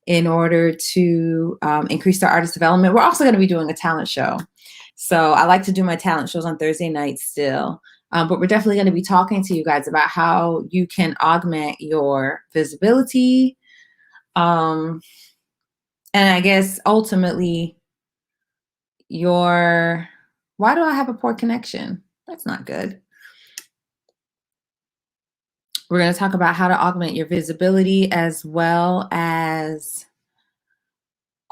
in order to increase their artist development. We're also going to be doing a talent show. So I like to do my talent shows on Thursday nights still. But we're definitely going to be talking to you guys about how you can augment your visibility. And I guess ultimately why do I have a poor connection? That's not good. We're going to talk about how to augment your visibility as well as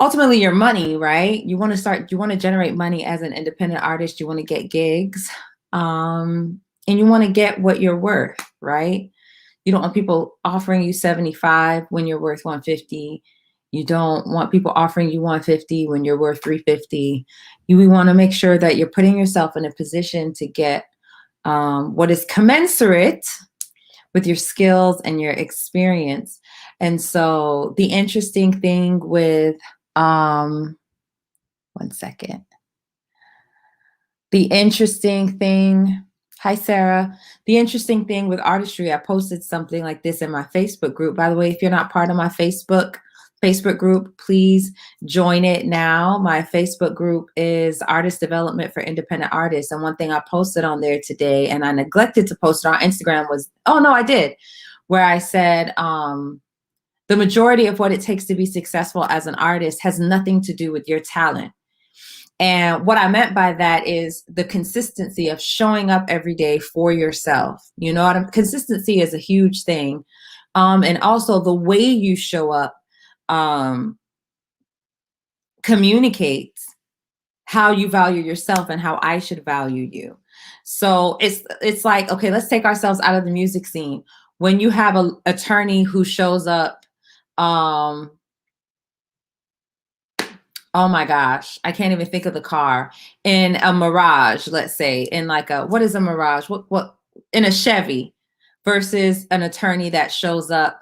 ultimately your money, right? You want to generate money as an independent artist. You want to get gigs, and you want to get what you're worth, right? You don't want people offering you 75 when you're worth 150. You don't want people offering you 150 when you're worth 350. We want to make sure that you're putting yourself in a position to get what is commensurate with your skills and your experience. And so the interesting thing with, one second. The interesting thing, hi, Sarah. The interesting thing with artistry, I posted something like this in my Facebook group. By the way, if you're not part of my Facebook group, please join it now. My Facebook group is Artist Development for Independent Artists. And one thing I posted on there today, and I neglected to post it on Instagram, was, oh no, I did, where I said, the majority of what it takes to be successful as an artist has nothing to do with your talent. And what I meant by that is the consistency of showing up every day for yourself. You know, consistency is a huge thing. And also the way you show up communicates how you value yourself and how I should value you. So it's like, okay, let's take ourselves out of the music scene. When you have an attorney who shows up, oh my gosh, I can't even think of the car, in a Mirage, let's say, in like what is a Mirage? What in a Chevy, versus an attorney that shows up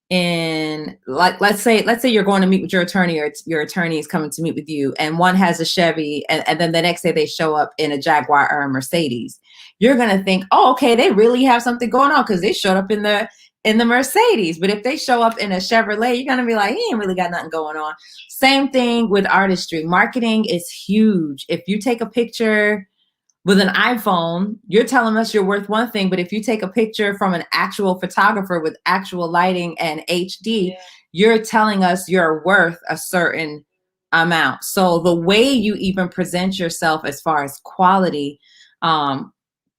in, like, let's say you're going to meet with your attorney, or your attorney is coming to meet with you, and one has a Chevy, and then the next day they show up in a Jaguar or a Mercedes. You're going to think, oh, okay, they really have something going on because they showed up in the Mercedes. But if they show up in a Chevrolet, you're going to be like, he ain't really got nothing going on. Same thing with artistry. Marketing is huge. If you take a picture with an iPhone, you're telling us you're worth one thing, but if you take a picture from an actual photographer with actual lighting and HD, you're telling us you're worth a certain amount. So the way you even present yourself as far as quality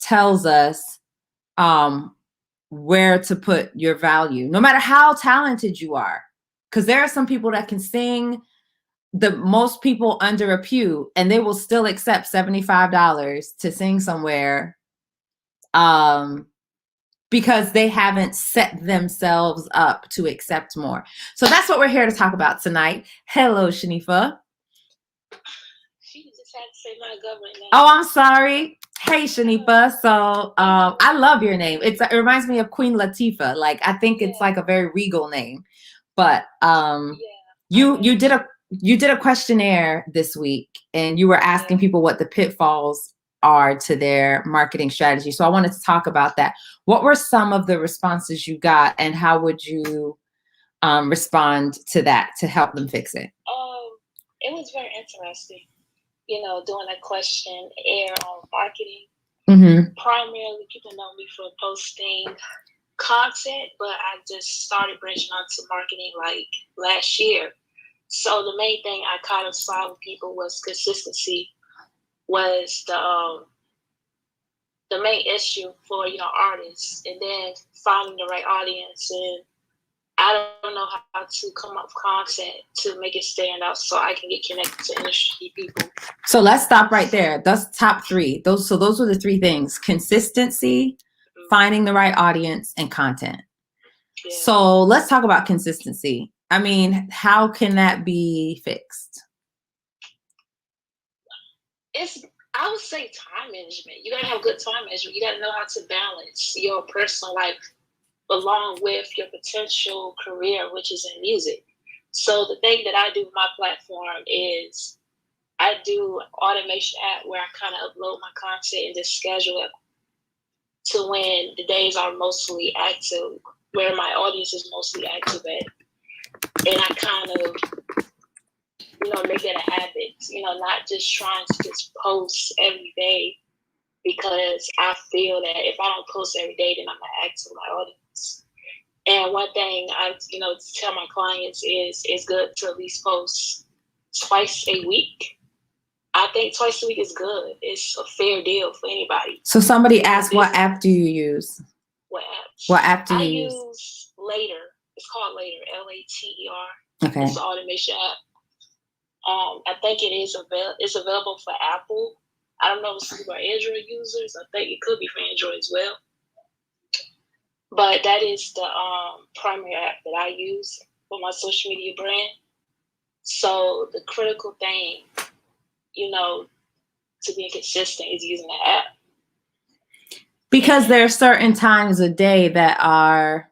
tells us where to put your value, no matter how talented you are. Because there are some people that can sing the most people under a pew, and they will still accept $75 to sing somewhere because they haven't set themselves up to accept more. So that's what we're here to talk about tonight. Hello, Shanifah. She just had to say my government name. Oh, I'm sorry. Hey, Shanifah. So I love your name. It reminds me of Queen Latifah. Like, I think it's like a very regal name. But you did a questionnaire this week, and you were asking people what the pitfalls are to their marketing strategy. So I wanted to talk about that. What were some of the responses you got, and how would you respond to that to help them fix it? It was very interesting, you know, doing a questionnaire on marketing. Primarily, people know me for posting content, but I just started branching out to marketing like last year. So the main thing I kind of saw with people was consistency was the main issue for, you know, artists, and then finding the right audience. And I don't know how to come up with content to make it stand out so I can get connected to industry people. So let's stop right there. That's top three. Those are the three things: consistency, finding the right audience, and content. Yeah. So let's talk about consistency. I mean, how can that be fixed? I would say time management. You gotta have good time management. You gotta know how to balance your personal life along with your potential career, which is in music. So the thing that I do with my platform is I do automation app where I kind of upload my content and just schedule it to when the days are mostly active, where my audience is mostly active at. And I kind of, make it a habit, not just trying to just post every day, because I feel that if I don't post every day, then I'm going to act to my audience. And one thing I, tell my clients is it's good to at least post twice a week. I think twice a week is good. It's a fair deal for anybody. So somebody asked, what app do you use? What app? What app do you use? I use Later. It's called Later, Later. Okay. It's an automation app. I think it's available for Apple. I don't know if some people are Android users. I think it could be for Android as well. But that is the primary app that I use for my social media brand. So the critical thing, to being consistent is using the app. Because there are certain times a day that are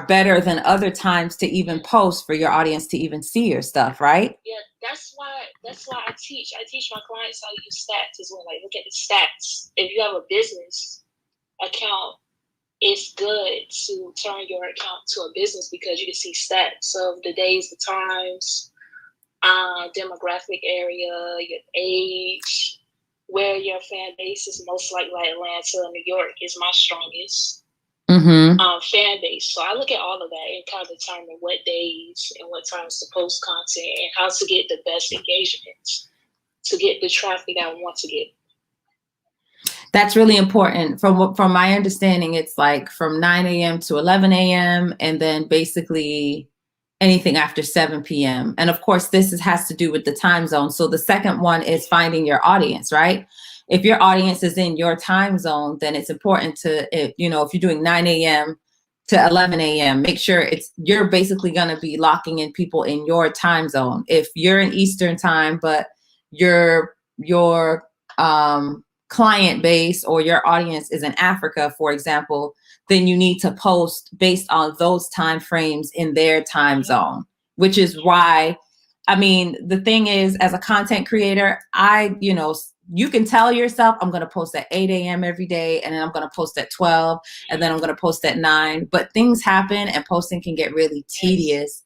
better than other times to even post for your audience to even see your stuff, right? Yeah, that's why I teach my clients how to use stats as well. Like, look at the stats. If you have a business account, it's good to turn your account to a business because you can see stats of the days, the times, demographic area, your age, where your fan base is most likely. Like Atlanta, New York is my strongest fan base. So I look at all of that and kind of determine what days and what times to post content and how to get the best engagement to get the traffic I want to get. That's really important. From my understanding, it's like from 9 a.m. to 11 a.m. and then basically anything after 7 p.m. And of course, has to do with the time zone. So the second one is finding your audience, right? If your audience is in your time zone, then it's important to, if you're doing 9 a.m. to 11 a.m., make sure you're basically going to be locking in people in your time zone. If you're in Eastern time, but your client base or your audience is in Africa, for example, then you need to post based on those time frames in their time zone, which is why, the thing is, as a content creator, you can tell yourself, I'm going to post at 8 a.m. every day, and then I'm going to post at 12, and then I'm going to post at 9, but things happen and posting can get really tedious.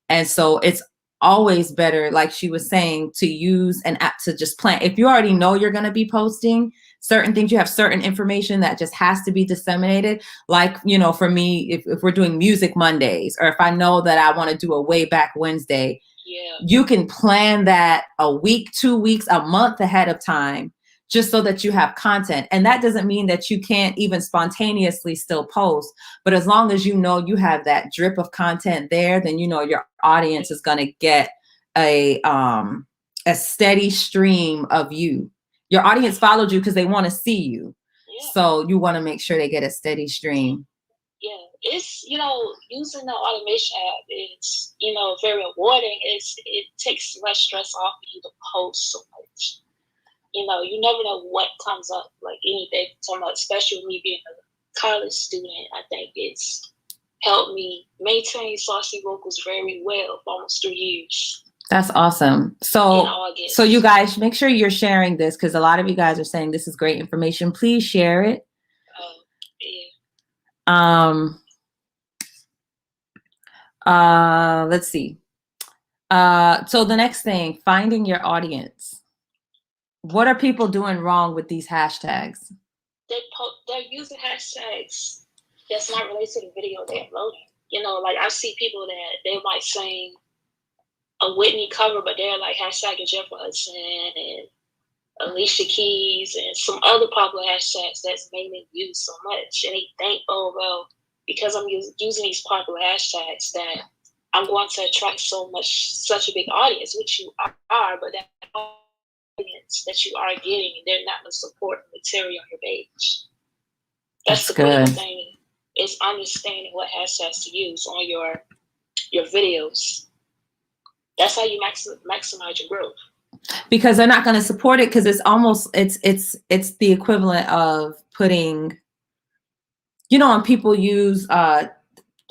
And so it's always better, like she was saying, to use an app to just plan. If you already know you're going to be posting certain things, you have certain information that just has to be disseminated. Like, for me, if we're doing music Mondays, or if I know that I want to do a way back Wednesday, you can plan that a week, 2 weeks, a month ahead of time, just so that you have content. And that doesn't mean that you can't even spontaneously still post, but as long as you know you have that drip of content there, then your audience is going to get a steady stream of you. Your audience followed you because they want to see you. Yeah. So you want to make sure they get a steady stream. Yeah, it's, using the automation app is, very rewarding. It takes less stress off of you to post so much. You never know what comes up, like anything. Especially with me being a college student, I think it's helped me maintain Saucy Vocals very well for almost 3 years. That's awesome. So you guys, make sure you're sharing this, because a lot of you guys are saying this is great information. Please share it. Let's see. So the next thing, finding your audience. What are people doing wrong with these hashtags? They're using hashtags that's not related to the video they're uploading. Like I see people that they might sing a Whitney cover, but they're like hashtagging Jeff Hudson and Alicia Keys and some other popular hashtags that's mainly used so much. And they think, oh, well, because I'm using these popular hashtags that I'm going to attract such a big audience, which you are, but that audience that you are getting, they're not going to support the material on your page. That's the good thing, is understanding what hashtags to use on your videos. That's how you maximize your growth. Because they're not going to support it, because it's almost it's the equivalent of putting, when people use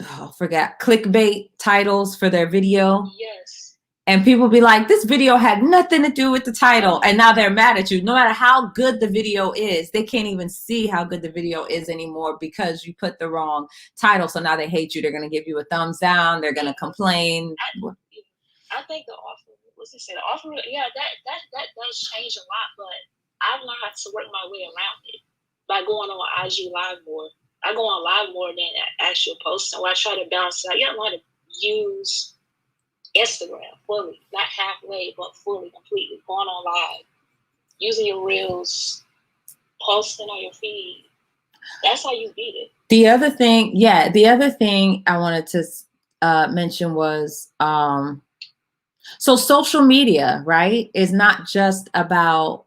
clickbait titles for their video. Yes. And people be like, this video had nothing to do with the title. And now they're mad at you. No matter how good the video is, they can't even see how good the video is anymore because you put the wrong title. So now they hate you. They're going to give you a thumbs down. They're going to complain. I think the offer, yeah, that does change a lot, but I've learned how to work my way around it by going on IG Live more. I go on live more than actual posting. So I try to balance it out. You don't want to use Instagram fully, not halfway, but fully, completely. Going on live, using your reels, posting on your feed. That's how you beat it. The other thing I wanted to mention was so social media, right, is not just about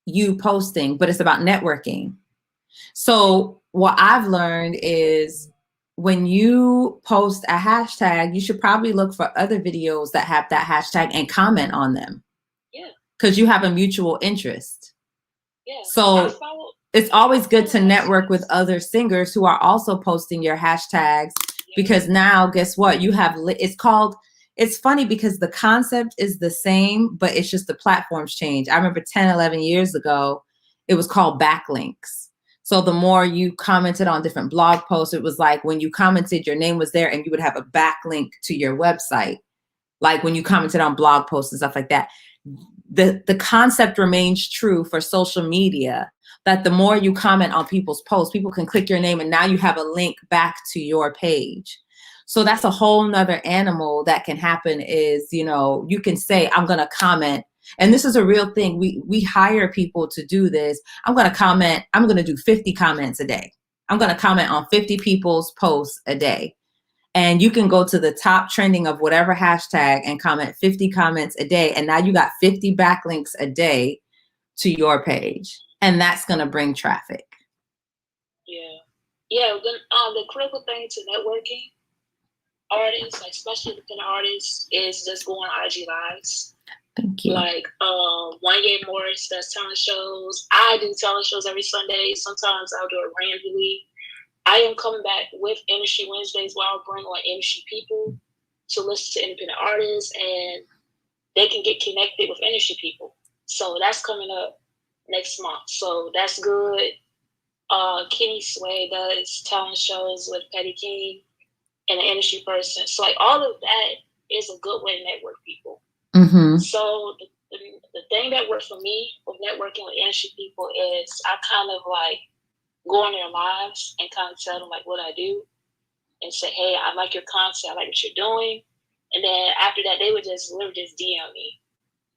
you posting, but it's about networking. So what I've learned is when you post a hashtag, you should probably look for other videos that have that hashtag and comment on them. Yeah. Because you have a mutual interest. Yeah. So it's always good to network with other singers who are also posting your hashtags, because now guess what? You have, it's funny because the concept is the same, but it's just the platforms change. I remember 10, 11 years ago, it was called backlinks. So the more you commented on different blog posts, it was like when you commented, your name was there and you would have a backlink to your website. Like when you commented on blog posts and stuff like that. The concept remains true for social media, that the more you comment on people's posts, people can click your name and now you have a link back to your page. So that's a whole nother animal that can happen is, you can say, I'm going to comment. And this is a real thing. We hire people to do this. I'm going to comment. I'm going to do 50 comments a day. I'm going to comment on 50 people's posts a day. And you can go to the top trending of whatever hashtag and comment 50 comments a day. And now you got 50 backlinks a day to your page. And that's going to bring traffic. Yeah. Yeah. The critical thing to networking artists, like especially independent artists, is just going on IG Lives. Thank you. Like 1 Year Morris does talent shows. I do talent shows every Sunday. Sometimes I'll do it randomly. I am coming back with Industry Wednesdays where I'll bring on industry people to listen to independent artists and they can get connected with industry people. So that's coming up next month. So that's good. Kenny Sway does talent shows with Petty King and an industry person. So like all of that is a good way to network people. Mm-hmm. So the thing that worked for me with networking with industry people is I kind of like go on their lives and kind of tell them like what I do and say, hey, I like your content, I like what you're doing. And then after that, they would just literally just DM me.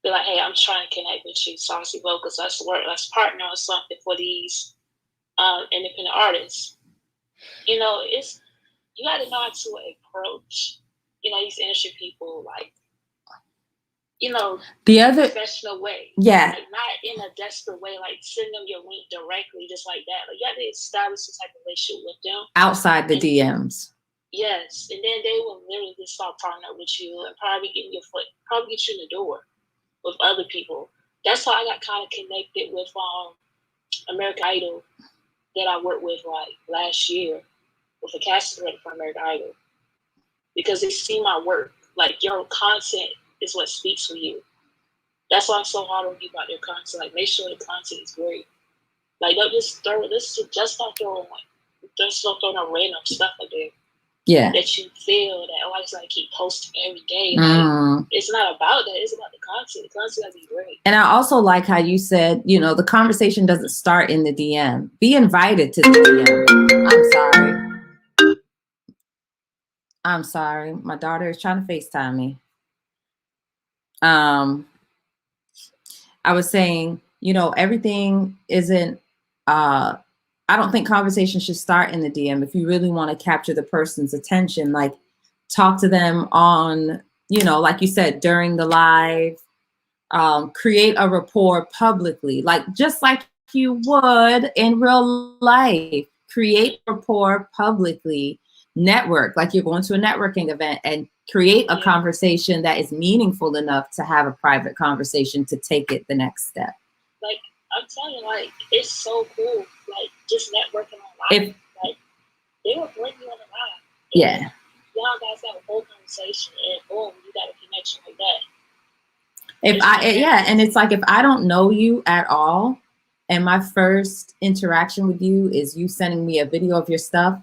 Be like, hey, I'm trying to connect with you, Saucy Vocals. Let's work, let's partner on something for these independent artists. You got to know how to approach, these industry people like, the other professional way. Yeah. Like not in a desperate way, like send them your link directly, just like that. Like you have to establish some type of relationship with them. Outside the DMs. Yes. And then they will literally just start partnering with you and probably get you in the door with other people. That's how I got kind of connected with American Idol that I worked with like last year with a casting director for American Idol. Because they see my work. Like your content is what speaks for you. That's why I'm so hard on people about their content. Like, make sure the content is great. Like, don't just throw no random stuff like that. Yeah. That you feel that I just like keep posting every day. Like, it's not about that. It's about the content. The content gotta be great. And I also like how you said, the conversation doesn't start in the DM. Be invited to the DM. I'm sorry. My daughter is trying to FaceTime me. I was saying, everything isn't, I don't think conversation should start in the DM. If you really want to capture the person's attention, like talk to them on, like you said, during the live, create a rapport publicly, just like you would in real life, create rapport publicly, network, like you're going to a networking event and create a conversation that is meaningful enough to have a private conversation to take it the next step. Like, I'm telling you, like, it's so cool. Like, just networking online. Like, they will bring you on the line. Yeah. Y'all guys have a whole conversation and boom, you got a connection like that. And it's like, if I don't know you at all, and my first interaction with you is you sending me a video of your stuff,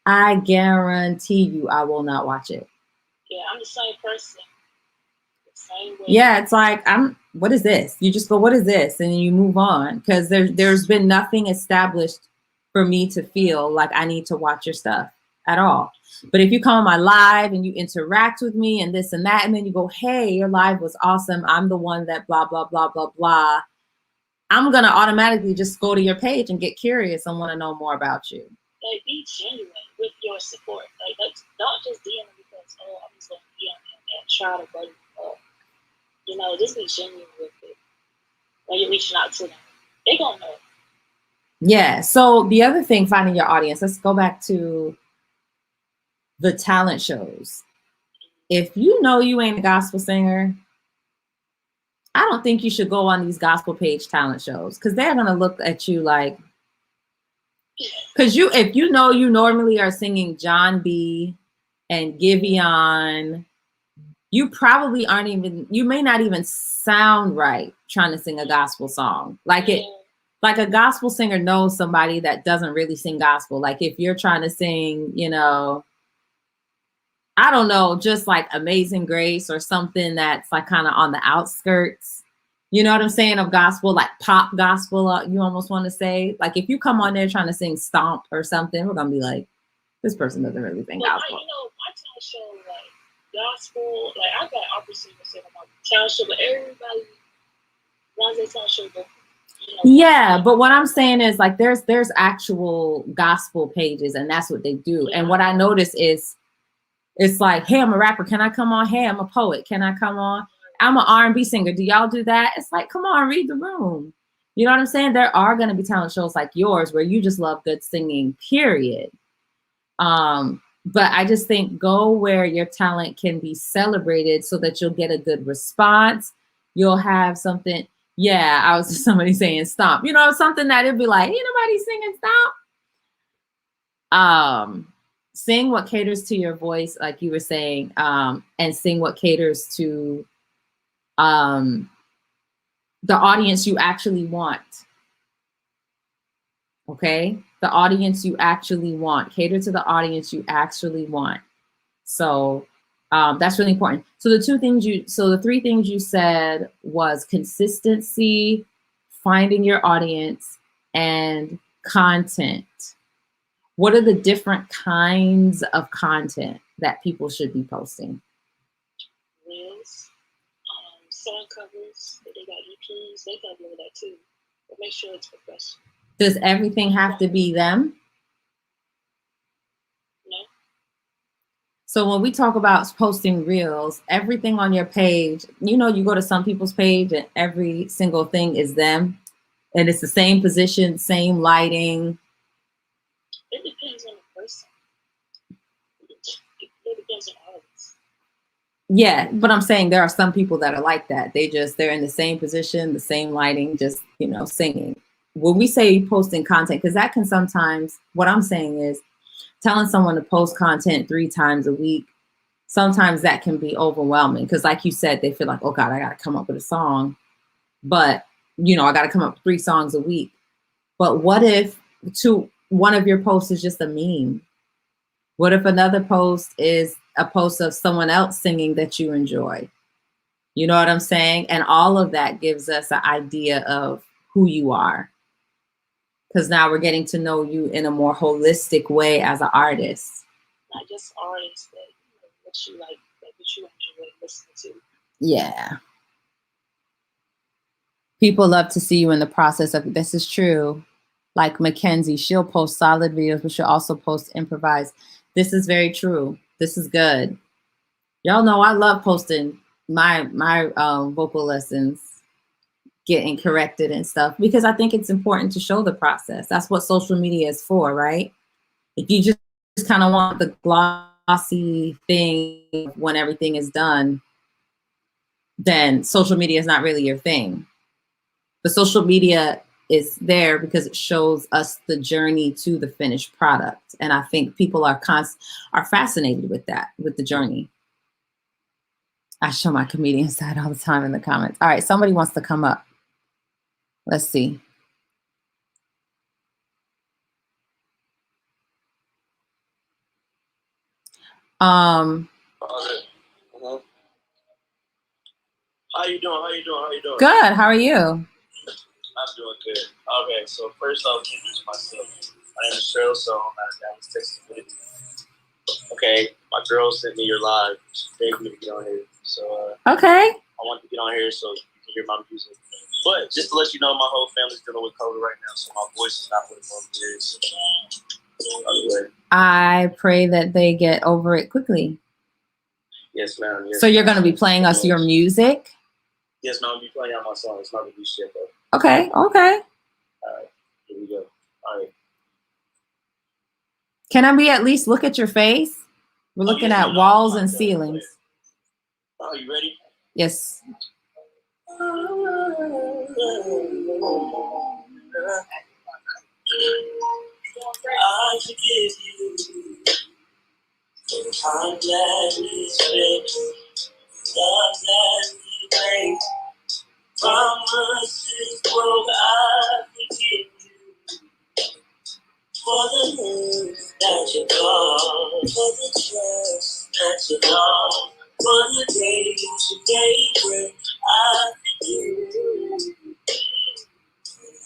I guarantee you I will not watch it. Yeah, I'm the same person. The same way. Yeah, it's like, what is this? You just go, what is this? And you move on, because there's been nothing established for me to feel like I need to watch your stuff at all. But if you come on my live and you interact with me and this and that, and then you go, hey, your live was awesome, I'm the one that blah, blah, blah, blah, blah, I'm going to automatically just go to your page and get curious and want to know more about you. Like, be genuine with your support. Like don't just DM them because, I'm just going to DM them and try to button them up. You know, just be genuine with it when you're reaching out to them. They going to know. Yeah. So the other thing, finding your audience, let's go back to the talent shows. If you know you ain't a gospel singer, I don't think you should go on these gospel page talent shows, because they're going to look at you like, because if you know you normally are singing John B. and Giveon, you probably you may not even sound right trying to sing a gospel song. Like a gospel singer knows somebody that doesn't really sing gospel. Like if you're trying to sing, I don't know, just like Amazing Grace or something that's like kind of on the outskirts, you know what I'm saying, of gospel, like pop gospel, you almost want to say. Like if you come on there trying to sing Stomp or something, we're going to be like, this person doesn't really sing gospel. My talent show, like gospel, like I got opera singers singing on my talent show, but everybody runs their talent show. Yeah, but what I'm saying is like there's actual gospel pages, and that's what they do. Yeah. And what I notice is, it's like, hey, I'm a rapper. Can I come on? Hey, I'm a poet. Can I come on? I'm an R&B singer. Do y'all do that? It's like, come on, read the room. You know what I'm saying? There are going to be talent shows like yours where you just love good singing, period. But I just think go where your talent can be celebrated so that you'll get a good response. You'll have something. Yeah, I was just somebody saying Stomp. Something that it'd be like, ain't nobody singing Stomp. Sing what caters to your voice, like you were saying, and sing what caters to the audience you actually want. Okay? The audience you actually want. Cater to the audience you actually want. So that's really important. So the three things you said was consistency, finding your audience, and content. What are the different kinds of content that people should be posting? Reels, song covers, they got EPs, they can do that too. But make sure it's professional. Does everything have to be them? No. So when we talk about posting reels, everything on your page, you go to some people's page and every single thing is them. And it's the same position, same lighting. It depends on the person. It depends on artists. Yeah, but I'm saying there are some people that are like that. They're in the same position, the same lighting, just, singing. When we say posting content, because that can sometimes, what I'm saying is telling someone to post content 3 times a week, sometimes that can be overwhelming. Because like you said, they feel like, oh God, I got to come up with a song. But, I got to come up with 3 songs a week. But what if one of your posts is just a meme? What if another post is a post of someone else singing that you enjoy? You know what I'm saying? And all of that gives us an idea of who you are. Because now we're getting to know you in a more holistic way as an artist. Not just artists, but what you like, what you enjoy listening to. Yeah. People love to see you in the process of, this is true. Like Mackenzie, she'll post solid videos, but she'll also post improvised. This is very true. This is good. Y'all know I love posting my vocal lessons, getting corrected and stuff, because I think it's important to show the process. That's what social media is for, right? If you just kind of want the glossy thing when everything is done, then social media is not really your thing. But social media is there because it shows us the journey to the finished product. And I think people are fascinated with that, with the journey. I show my comedian side all the time in the comments. All right, somebody wants to come up. Let's see. How you doing? Good. How are you? I'm doing good. Okay, so first I'll introduce myself. My name is Cheryl, so I'm out of Dallas, Texas. Okay, my girl sent me your live. She begged me to get on here. So okay. I wanted to get on here so you can hear my music. But just to let you know, my whole family's dealing with COVID right now, so my voice is not what it normally is. I pray that they get over it quickly. Yes, ma'am. Yes, so you're going to be playing us your music? Yes, ma'am. I'll be playing out my song. It's not going to be shit, though. Okay, okay. All right, here we go. All right. Can we at least look at your face? We're looking at walls and ceilings. Oh, you ready? Yes. I forgive you. I'm glad we spent love that we made. Promises broke, I forgive you. For the love that you called, for the trust that you lost, for the days you gave when I forgive you.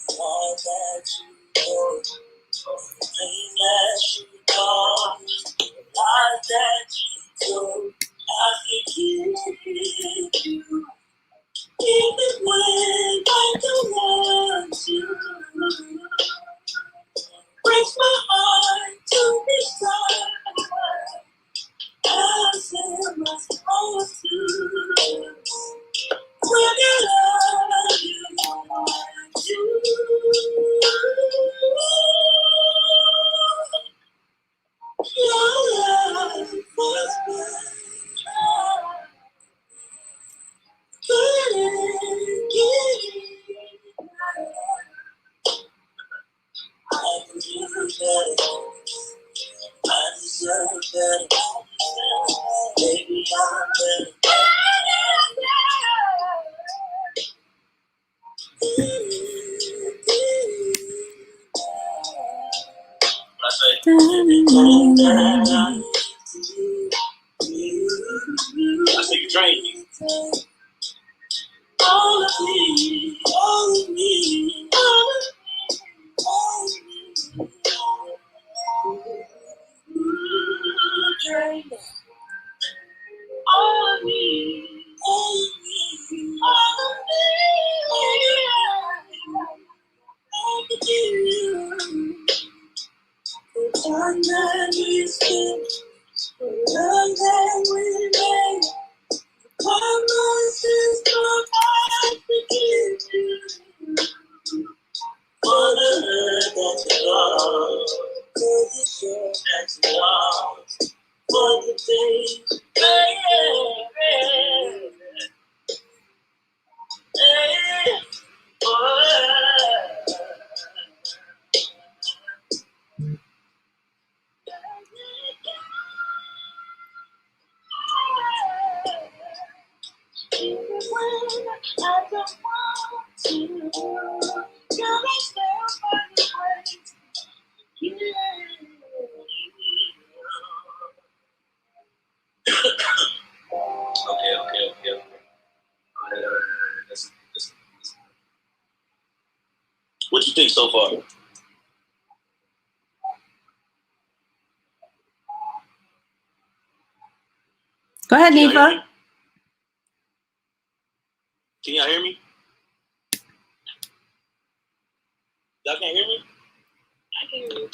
For all that you know, for the pain that you caused, the lies that you told, I forgive you. Even when I don't want to. Breaks my heart to be sorry. As am I supposed to? When I love you, your love was mine. I deserve better. I deserve better. Baby, I'm better. I say, you train me. All of me, all of me, all of me, all of me. Train me. All of me, all of me, all of me. All of you. The time that we spent, the love that we made, promises broke, I forgive you. For the hurt that you lost, for the joy that you lost, for the things, even when I don't want to, girl, I still find a way to give you. Okay. Listen. What you think so far? Go ahead, Nifa. Can y'all hear me? Y'all can't hear me? I can hear you.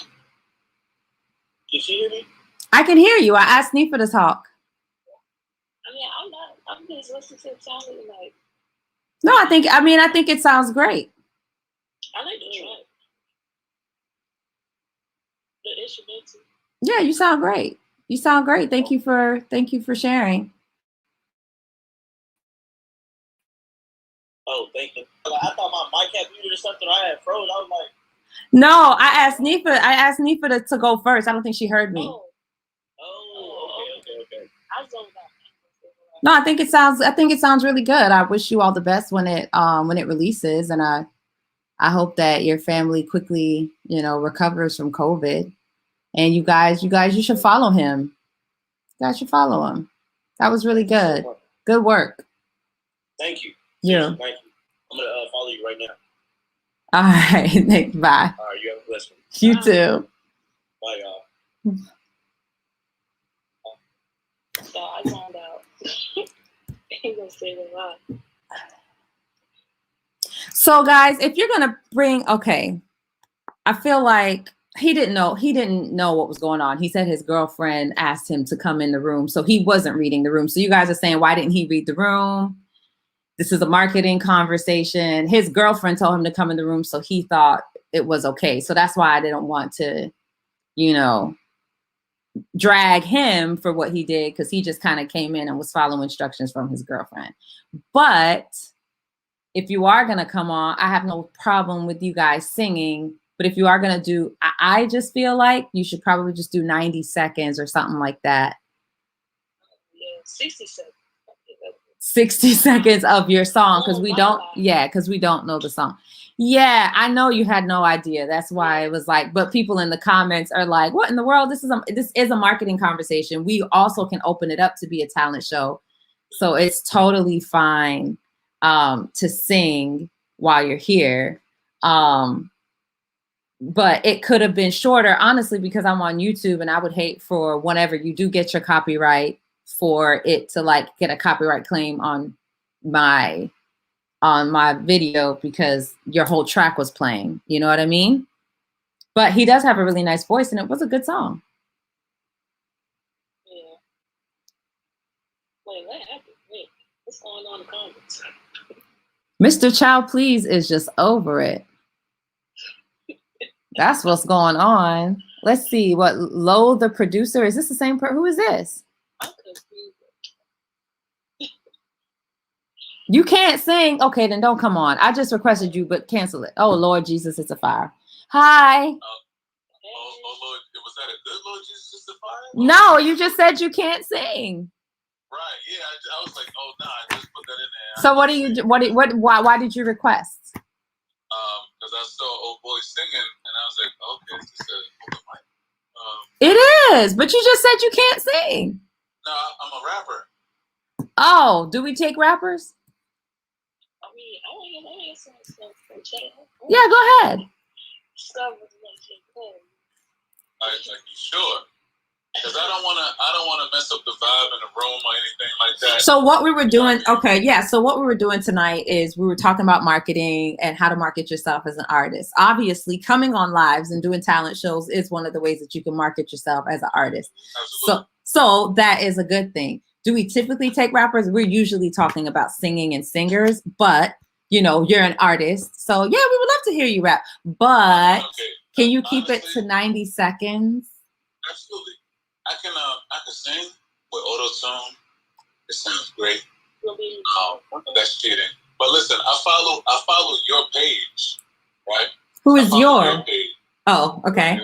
Can she hear me? I can hear you. I asked Nifa to talk. I mean, I'm just listening to it sounding like. No, I think it sounds great. I like the track. The instrumental. Yeah, you sound great. Thank you for sharing. Oh, thank you. I thought my mic had muted or something. I had froze. I was like, no, I asked Nifa to go first. I don't think she heard me. Oh, okay. I zoned out. No, I think it sounds really good. I wish you all the best when it releases, and I hope that your family quickly, recovers from COVID. And you should follow him. You guys should follow him. That was really good. Good work. Thank you. Yeah. Thank you. I'm gonna follow you right now. All right. Thanks. Bye. All right. You have a blessed one. You too. Bye, y'all. So I found out. He gonna say a lot. So guys, if you're gonna I feel like he didn't know what was going on. He said his girlfriend asked him to come in the room, so he wasn't reading the room. So you guys are saying, why didn't he read the room? This is a marketing conversation. His girlfriend told him to come in the room, so he thought it was okay. So that's why I didn't want to, drag him for what he did, because he just kind of came in and was following instructions from his girlfriend. But if you are going to come on, I have no problem with you guys singing. But if you are going to do, I just feel like you should probably just do 90 seconds or something like that. Yeah, 60 seconds. 60 seconds of your song, because we don't know the song. Yeah, I know you had no idea. That's why it was like, but people in the comments are like, what in the world? This is a marketing conversation. We also can open it up to be a talent show. So it's totally fine to sing while you're here. But it could have been shorter, honestly, because I'm on YouTube, and I would hate for whenever you do get your copyright for it to like get a copyright claim on my video, because your whole track was playing. You know what I mean? But he does have a really nice voice, and it was a good song. Yeah. Wait, what happened? Wait, what's going on in the comments? Mr. Chow Please is just over it. That's what's going on. Let's see what Lo, the producer. Is this the same person? Who is this? I'm confused. You can't sing. Okay, then don't come on. I just requested you, but cancel it. Oh, Lord Jesus, it's a fire. Hi. Oh, Lord, was that a good Lord Jesus, it's a fire? No, you just said you can't sing. Right. Yeah, I was like, oh, nah, I just put that in there. So why did you request? Because I saw old boy singing, and I was like, okay, this is open mic. It is, but you just said you can't sing. No, I'm a rapper. Oh, do we take rappers? I mean, I want to some stuff from Jay. Yeah, go ahead. Stuff with Jay Cole. Like, you sure? Because I don't want to mess up the vibe in the room or anything like that. So what we were doing, so what we were doing tonight is we were talking about marketing and how to market yourself as an artist. Obviously, coming on lives and doing talent shows is one of the ways that you can market yourself as an artist. Absolutely. So that is a good thing. Do we typically take rappers? We're usually talking about singing and singers, but you're an artist. So yeah, we would love to hear you rap, but can you keep it to 90 seconds? Absolutely. I can sing with auto-tune. It sounds great. That's cheating. But listen, I follow your page, right? Who is your page. Oh, okay.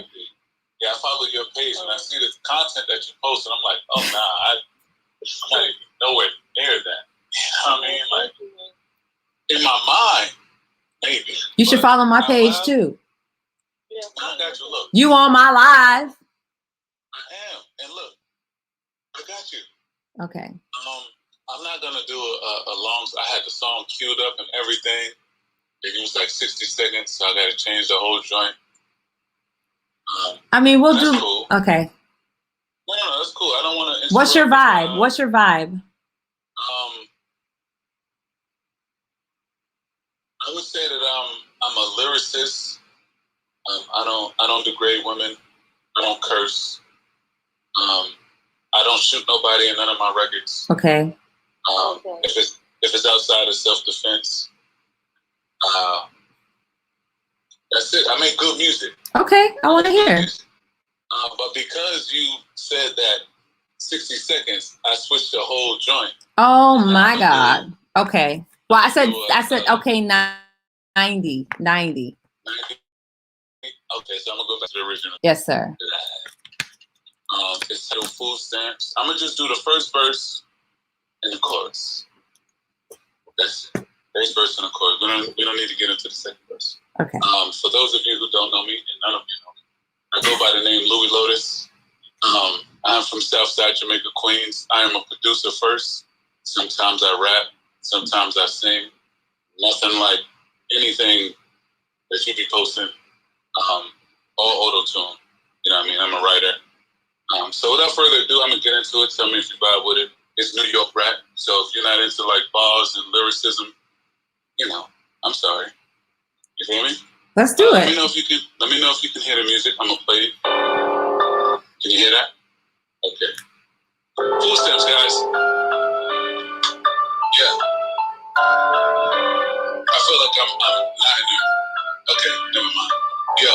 Yeah, I follow your page, and I see the content that you post, and I'm like, oh, nah, I'm not even nowhere near that. You know what I mean? Like, in my mind, maybe. You should follow my page, too. Yeah, I got you. Look. You on my live. I am. And look, I got you. Okay. I'm not going to do a long, I had the song queued up and everything. It was like 60 seconds, so I got to change the whole joint. I mean, we'll do. Cool. Okay. No, that's cool. I don't want to. What's your vibe? What's your vibe? I would say that I'm a lyricist. I don't degrade women. I don't curse. I don't shoot nobody in none of my records. Okay. If it's outside of self-defense, that's it. I make good music. Okay, I want to hear. But because you said that 60 seconds, I switched the whole joint. Oh my God. Okay. Well, I said okay, 90. Okay, so I'm gonna go back to the original. Yes, sir. It's titled Food Stamps. I'm gonna just do the first verse, and the chorus. That's it. Bass verse and the chorus. We don't need to get into the second verse. Okay. For those of you who don't know me, and none of you know me, I go by the name Louis Lotus. I'm from Southside Jamaica, Queens. I am a producer first. Sometimes I rap. Sometimes I sing. Nothing like anything that you be posting. All auto-tune. You know what I mean? I'm a writer. So without further ado, I'm going to get into it. Tell me if you vibe with it. It's New York rap. So if you're not into like bars and lyricism, you know, I'm sorry. You feel me? Let's do it. Let me know if you can hear the music. I'm going to play it. Can you hear that? Okay. Full steps, guys. Yeah. I feel like I'm not in there. Okay, never mind. Yo,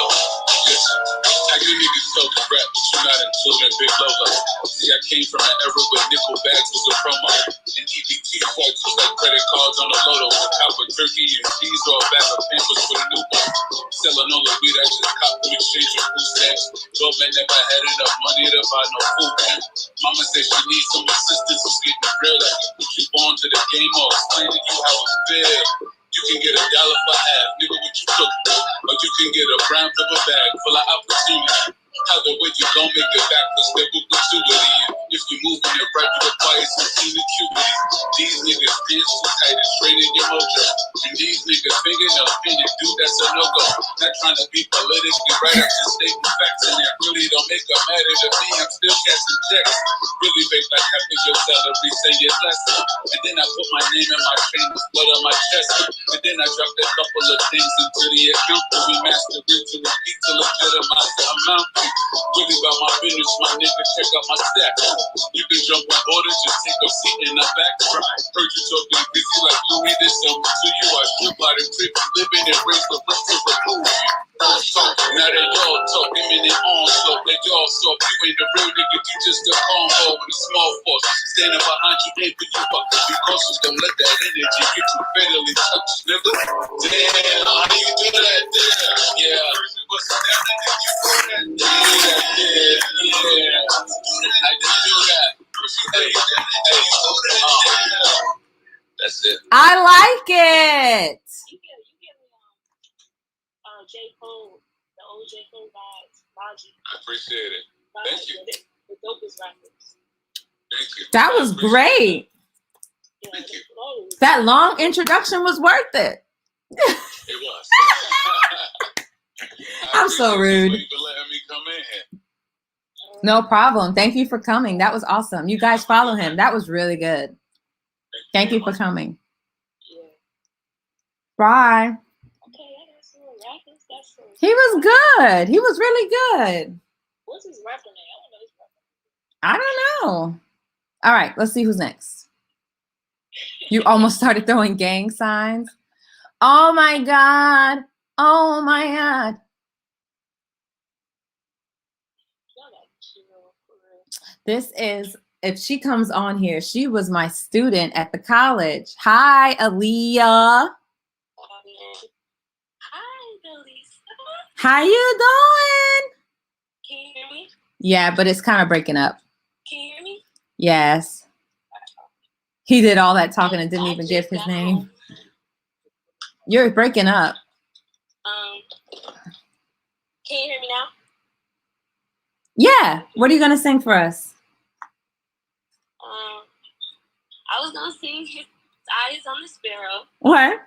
listen. How you niggas talking rap, but you're not including Big Logo. See, I came from an era where nickel bags was a promo. And EBT swipes was like credit cards on the lotto. With copper turkey and cheese or a bag of pampers for the newborn. Selling all the weed I just copped in exchange for food stamps. 12 men never had enough money to buy no food man. Mama said she needs some assistance. It's getting real. Like you put you born to the game or explain to you how it feels. You can get $1 for half, nigga, what you cooking? Or you can get a brown paper bag full of opportunity. How the way you gon' make it back, cause there will be utility. If you moving it right, you require some cutie. These niggas pants too tight, it's straining your mojo. And these niggas fingernails painted, dude, that's a no-go. Not trying to be politically right, I'm just stating facts. And that really don't make a matter to me, I'm still casting checks. Really fake like having your salary, say your lesson. And then I put my name in my chain, with blood on my chest. And then I dropped a couple of things into the account. But we master it to repeat to legitimize the amount. Really about my business, my nigga, check out my stats. You can jump on board and just take a seat in the back. Heard you talking busy like Louis, this something to you. I strip out and trip, living and raise the rent to remove you. Talk, now they y'all talk, them in their own slow. They y'all talk, you ain't the real nigga, you just a combo with a small force. Standing behind you, ain't for you, but be cautious, don't let that energy get you fatally touched, nigga. Damn, how do you do that? Damn, yeah. What's that nigga? You do that? Yeah. I just do that. Hey, that's it. I like it. You give me J. Cole, the old J. Cole vibes, Logic. I appreciate it. Thank you. The dopest rappers. Thank you. That was great. Yeah, Thank you. That long introduction was worth it. It was. I'm so rude. You for letting me come in here. No problem. Thank you for coming. That was awesome. You guys follow him. That was really good. Thank you for coming. Yeah. Bye. Okay, that's some rappers. That's some. He was good. He was really good. What's his rapper name? I don't know his rapper name. I don't know. All right, let's see who's next. You almost started throwing gang signs. Oh my God. Oh my God. This is, if she comes on here, she was my student at the college. Hi, Aaliyah. Hi, Delisa. How you doing? Can you hear me? Yeah, but it's kind of breaking up. Can you hear me? Yes. He did all that talking and didn't even give his name. Home. You're breaking up. Can you hear me now? Yeah. What are you going to sing for us? I was going to sing His Eyes on the Sparrow. What?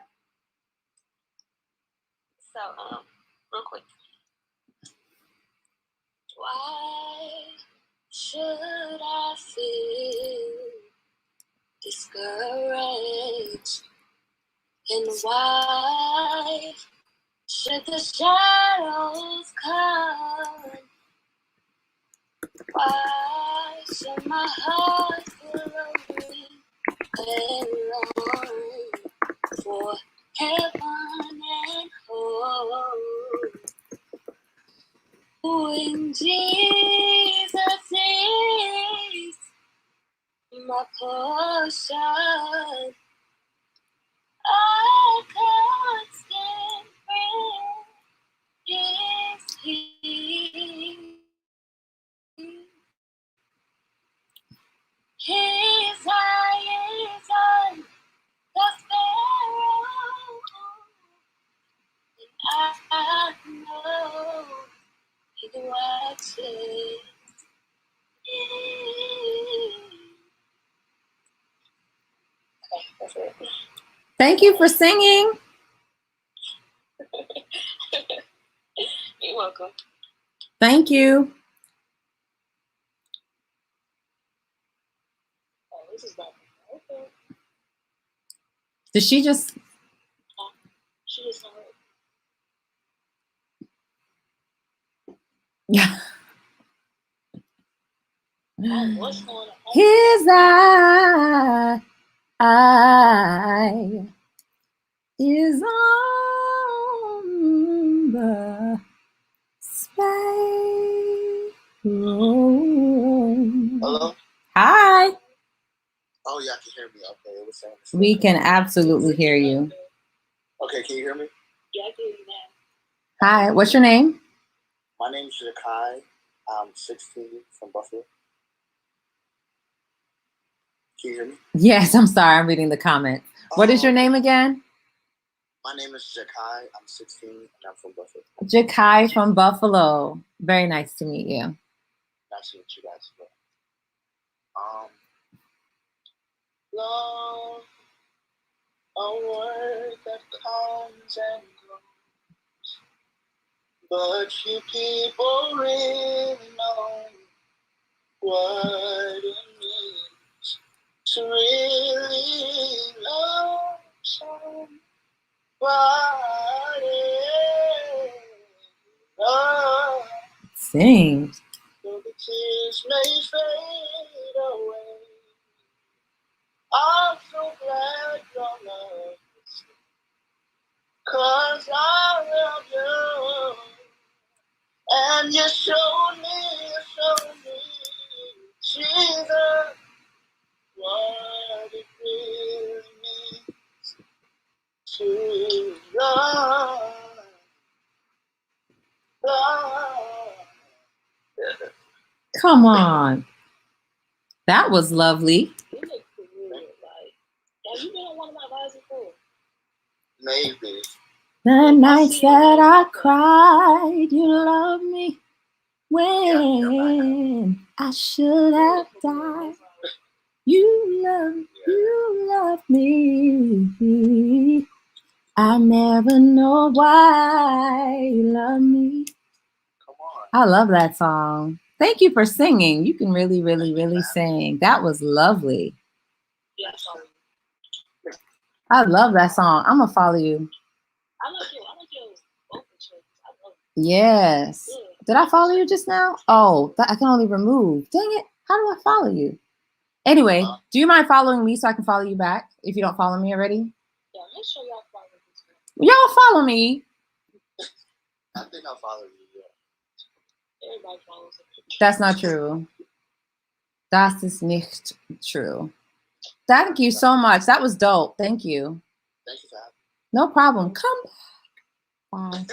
So, real quick. Why should I feel discouraged? And why should the shadows come? Why should my heart feel lonely and long for heaven and hope? When Jesus is my portion, I constant friend is He. His eye Thank you for singing. You're welcome. Thank you. Oh, this is not okay. Did she just? She just heard. Yeah. Oh, what's going on? His eye is on the sky. Hello? Hi. Oh, y'all can hear me. Okay, it was saying We can absolutely hear you. Okay, can you hear me? Yeah, I can hear you now. Hi, what's your name? My name is Jakai. I'm 16 from Buffalo. Can you hear me? Yes, I'm sorry. I'm reading the comments. What is your name again? My name is Jakai. I'm 16 and I'm from Buffalo. Jakai from Buffalo. Very nice to meet you. Nice to meet you guys as well. Love, a word that comes and goes, but few people really know what it means to really love somebody. Love. Sing. Though the tears may fade away, I'm so glad your love is here, 'cause I love you. And you showed me, Jesus, what it really means to love. Come on. That was lovely. You look good. Like, have you been on one of my lives before? Maybe. The nights that I cried, you loved me when I should have died. You love me. I never know why you love me. Come on. I love that song. Thank you for singing. You can really, really, really sing. That was lovely. Yes, I love that song. I'm gonna follow you. I like your vocal choices. I love it. Yes. Yeah. Did I follow you just now? Oh, I can only remove. Dang it. How do I follow you? Anyway, do you mind following me so I can follow you back if you don't follow me already? Yeah, make sure y'all follow this one. Y'all follow me. I think I'll follow you. Yeah. Everybody follows it. That's not true. Das ist nicht true. Thank you so much. That was dope. Thank you. Thank you for having me. No problem. Come back. Bye. Okay.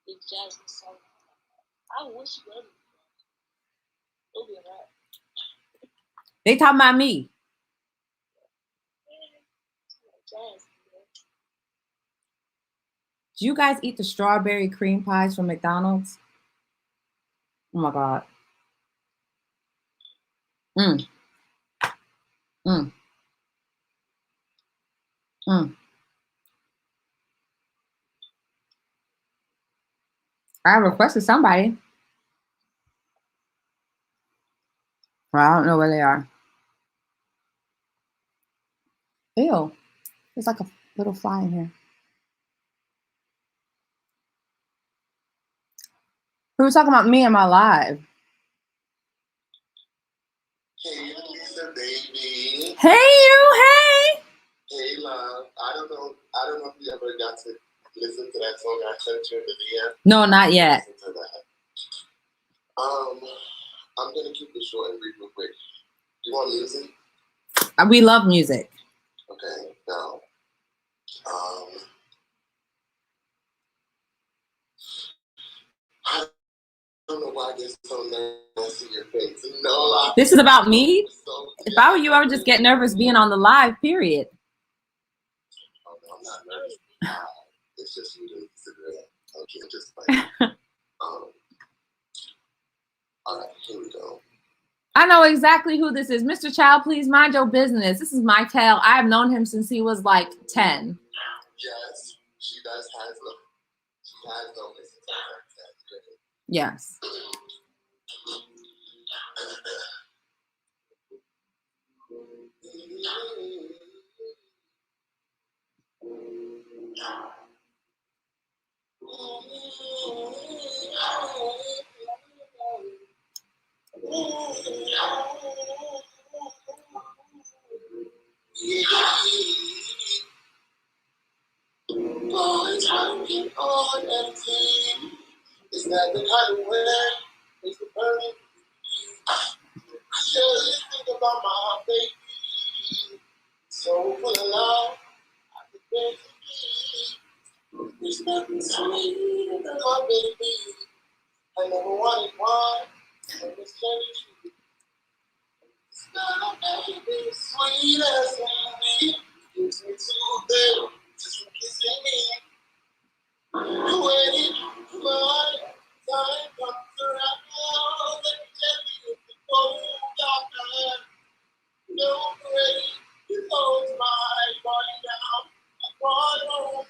The Jasmine song. I wish you would. It'll be alright. They talking about me. Do you guys eat the strawberry cream pies from McDonald's? Oh my God. Mm. Mm. Mm. I requested somebody. Well, I don't know where they are. Ew. There's like a little fly in here. Who was talking about me in my live? Hey, Lisa, baby. Hey, you. Hey. Hey, love. I don't know if you ever got to listen to that song I sent you in the DM. No, not yet. Listen to that. I'm gonna keep this short and brief real quick. Do you want music? We love music. Okay, now, I don't know why I get so nervous in your face. No, this is about me? So, if I were you, I would just get nervous being on the live, period. Oh, no, I'm not nervous. It's just you to Instagram. Okay, just like, all right, here we go. I know exactly who this is. Mr. Child, please mind your business. This is my tale. I've known him since he was like 10. Yes, she does has no Yes. Boys working on empty. Is that the kind of way it's the burning? I just think about my baby. So full of love, I could beg to be. There's nothing sweeter than my baby. I never wanted one, and it's changing. It's not a baby, sweet as me. Gives me too big, just for kissing me. Waiting for my time comes around, let me tell you it's the cold doctor. No great, it holds my body down. I brought home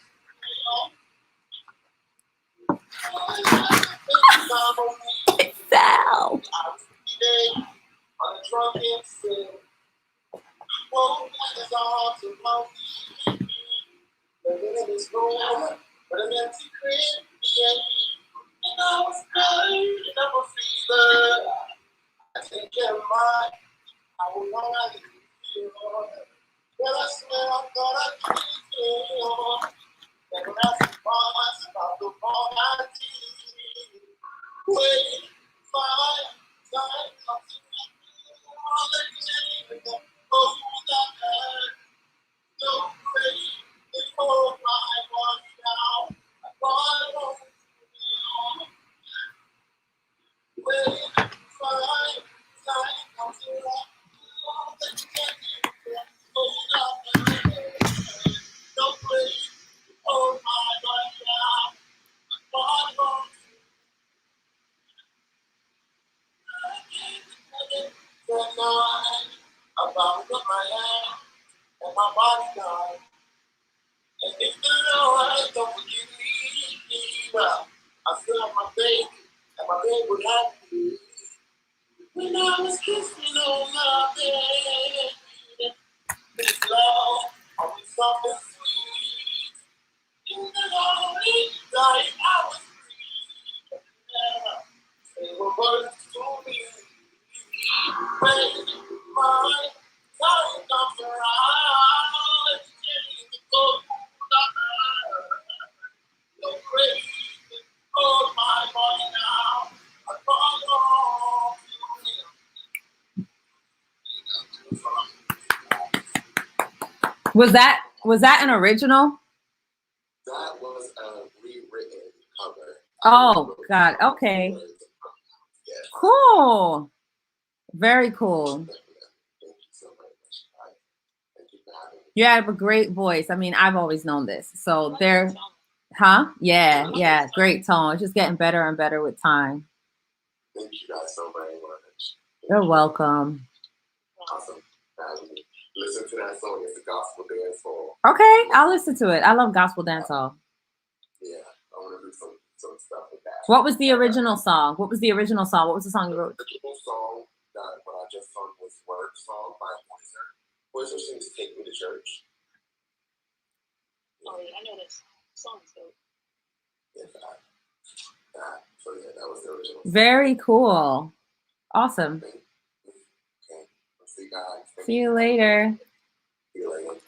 Sal. I was today on a drunken sin. Woke with his arms around me. Living in his room, but an empty crib, and I was tired of a fever. I take care of mine. I will know I need you. Well, I swear I thought I could feel. Never asked once about the wrong I did. Wait, my time comes around. All the change that goes that hurt. No great, it holds my body now. I brought home to you. Wait, my time comes around. All the change that goes that hurt. No great, it holds my body now. I brought home to you. About what my hand and my body done. And if the Lord don't forgive me, well, I feel like my baby, and my baby would have me. When I was kissing on my baby, this love, I'll be something sweet. In the lonely night, I was free. They were words to me. When my time comes around, it's getting the cold. No crazy, hold my body now. I follow you. Was that an original? That was a rewritten cover. Oh God, okay. Yeah. Cool. Very cool. Thank you so very much. Thank you for having me. You have a great voice. I mean, I've always known this. So there, huh? Yeah, great tone. It's just getting better and better with time. Thank you guys so very much. You're welcome. Awesome. Listen to that song. It's a gospel dance hall. Okay, I'll listen to it. I love gospel dancehall. Yeah, I want to do some stuff with that. What was the original song? What was the song you wrote? The original song that what I just sung was Word Song by Poiser. Poiser sings Take Me to Church. Oh yeah, I know this song is good. So yeah, that was the original song. Very cool. Awesome. Okay. See you guys. See you later. See you later.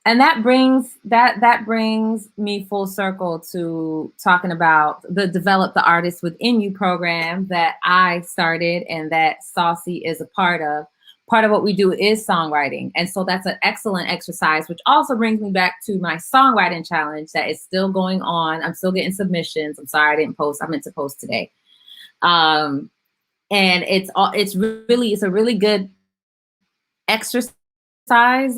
And that brings me full circle to talking about the Develop the Artist Within You program that I started and that Saucy is a part of. Part of what we do is songwriting. And so that's an excellent exercise, which also brings me back to my songwriting challenge that is still going on. I'm still getting submissions. I'm sorry I didn't post. I meant to post today. And it's a really good exercise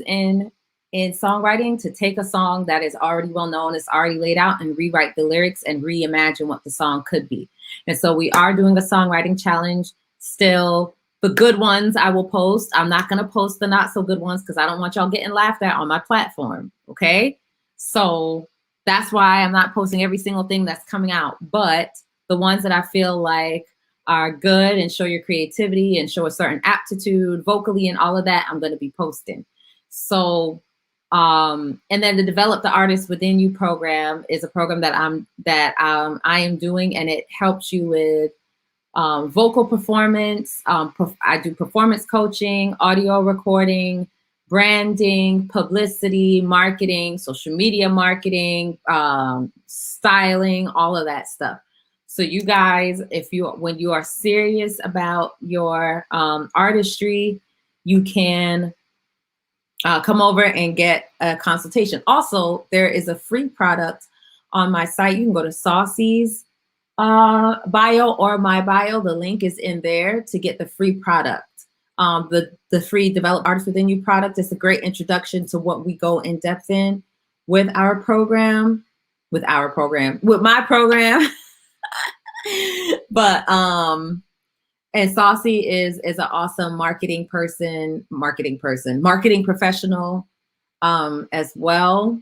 in songwriting to take a song that is already well known, it's already laid out, and rewrite the lyrics and reimagine what the song could be. And so we are doing a songwriting challenge still. The good ones I will post. I'm not going to post the not so good ones because I don't want y'all getting laughed at on my platform. Okay. So that's why I'm not posting every single thing that's coming out. But the ones that I feel like are good and show your creativity and show a certain aptitude vocally and all of that, I'm going to be posting. So, and then the Develop the Artist Within You program is a program that I am doing, and it helps you with vocal performance. I do performance coaching, audio recording, branding, publicity, marketing, social media marketing, styling, all of that stuff. So you guys, when you are serious about your artistry, you can come over and get a consultation. Also, there is a free product on my site. You can go to Saucy's bio or my bio. The link is in there to get the free product. The free Develop Artists Within You product is a great introduction to what we go in depth in with my program. But and Saucy is an awesome marketing professional as well.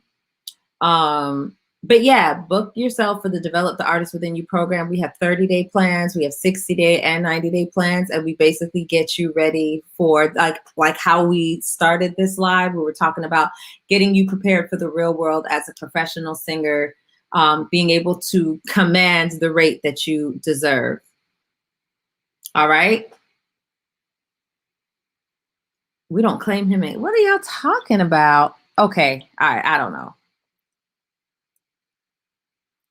But yeah, book yourself for the Develop the Artist Within You program. We have 30-day plans, we have 60-day and 90-day plans, and we basically get you ready for like how we started this live. We were talking about getting you prepared for the real world as a professional singer, being able to command the rate that you deserve. All right. We don't claim him in. What are y'all talking about? Okay. All right. I don't know.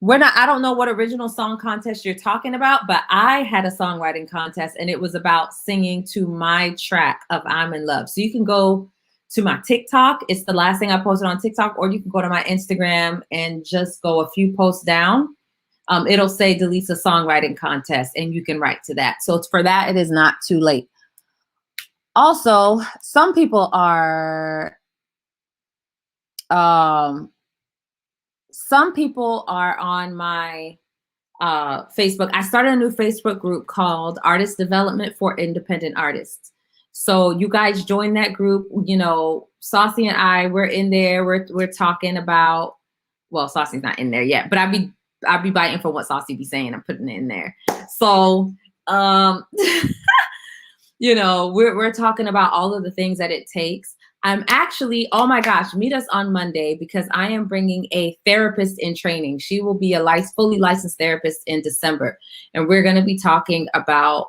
I don't know what original song contest you're talking about, but I had a songwriting contest and it was about singing to my track of I'm in Love. So you can go to my TikTok. It's the last thing I posted on TikTok, or you can go to my Instagram and just go a few posts down. It'll say Delisa songwriting contest and you can write to that. So for that, it is not too late. Also, some people are on my Facebook. I started a new Facebook group called Artist Development for Independent Artists. So you guys join that group. You know, Saucy and I, we're in there. We're talking about, well, Saucy's not in there yet, but I'll be biting for what Saucy be saying. I'm putting it in there. So, you know, we're talking about all of the things that it takes. I'm actually, oh my gosh, meet us on Monday because I am bringing a therapist in training. She will be a fully licensed therapist in December. And we're going to be talking about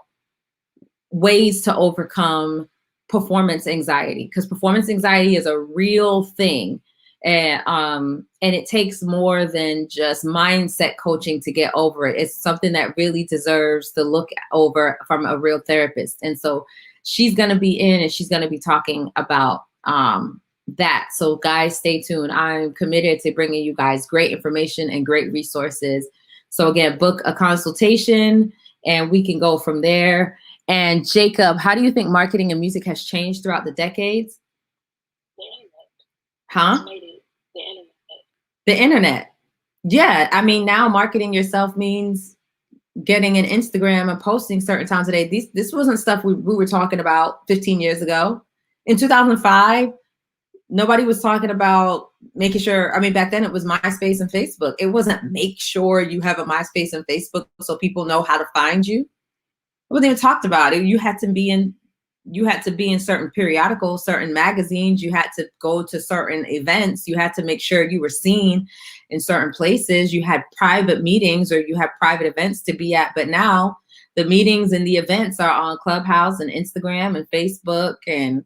ways to overcome performance anxiety, because performance anxiety is a real thing. And it takes more than just mindset coaching to get over it. It's something that really deserves to look over from a real therapist. And so she's going to be in and she's going to be talking about that. So guys, stay tuned. I'm committed to bringing you guys great information and great resources. So again, book a consultation and we can go from there. And Jacob, how do you think marketing and music has changed throughout the decades? The internet. Huh? The internet. The internet. Yeah. I mean, now marketing yourself means getting an Instagram and posting certain times a day. This wasn't stuff we were talking about 15 years ago. In 2005, nobody was talking about making sure, I mean, back then it was MySpace and Facebook. It wasn't make sure you have a MySpace and Facebook so people know how to find you. It wasn't even talked about it. You had to be in certain periodicals, certain magazines. You had to go to certain events. You had to make sure you were seen in certain places. You had private meetings or you had private events to be at. But now the meetings and the events are on Clubhouse and Instagram and Facebook, and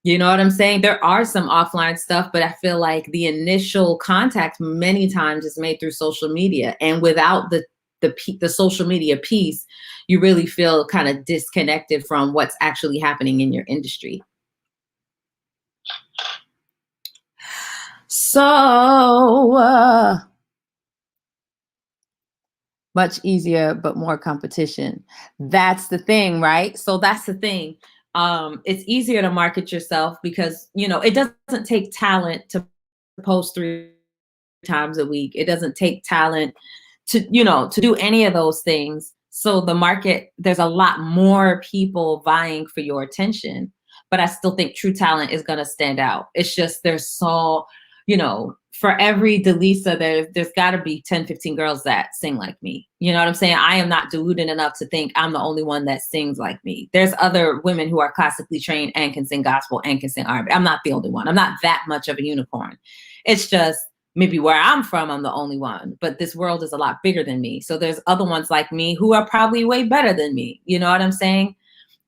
you know what I'm saying? There are some offline stuff, but I feel like the initial contact many times is made through social media. And without the social media piece, you really feel kind of disconnected from what's actually happening in your industry. So much easier, but more competition. That's the thing, right? So that's the thing. It's easier to market yourself because, you know, it doesn't take talent to post 3 times a week. It doesn't take talent to, you know, to do any of those things. So the market, there's a lot more people vying for your attention, but I still think true talent is going to stand out. It's just, there's so, you know, for every Delisa, there's got to be 10, 15 girls that sing like me. You know what I'm saying? I am not deluded enough to think I'm the only one that sings like me. There's other women who are classically trained and can sing gospel and can sing R&B. I'm not the only one. I'm not that much of a unicorn. It's just maybe where I'm from, I'm the only one, but this world is a lot bigger than me. So there's other ones like me who are probably way better than me. You know what I'm saying?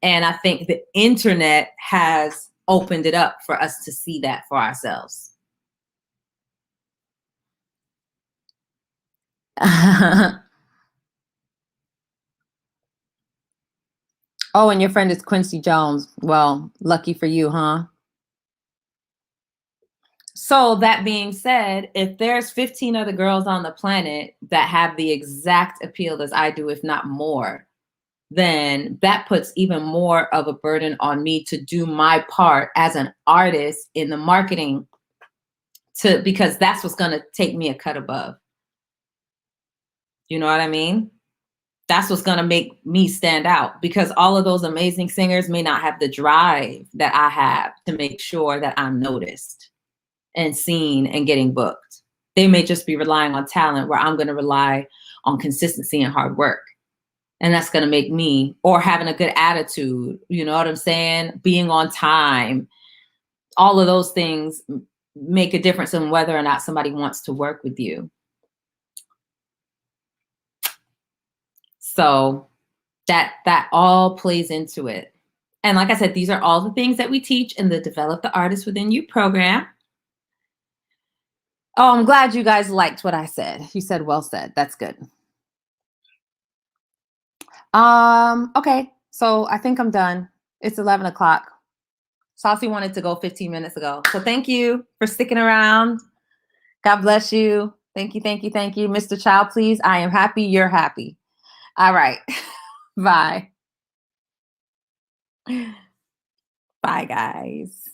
And I think the internet has opened it up for us to see that for ourselves. Oh, and your friend is Quincy Jones. Well, lucky for you, huh? So that being said, if there's 15 other girls on the planet that have the exact appeal as I do, if not more, then that puts even more of a burden on me to do my part as an artist in the marketing, because that's what's going to take me a cut above. You know what I mean? That's what's going to make me stand out, because all of those amazing singers may not have the drive that I have to make sure that I'm noticed and seen and getting booked. They may just be relying on talent, where I'm going to rely on consistency and hard work. And that's going to make me, or having a good attitude, you know what I'm saying? Being on time. All of those things make a difference in whether or not somebody wants to work with you. So that all plays into it. And like I said, these are all the things that we teach in the Develop the Artist Within You program. Oh, I'm glad you guys liked what I said. You said, well said. That's good. Okay. So I think I'm done. It's 11 o'clock. Saucy wanted to go 15 minutes ago. So thank you for sticking around. God bless you. Thank you. Thank you. Thank you. Mr. Child, please. I am happy. You're happy. All right. Bye. Bye, guys.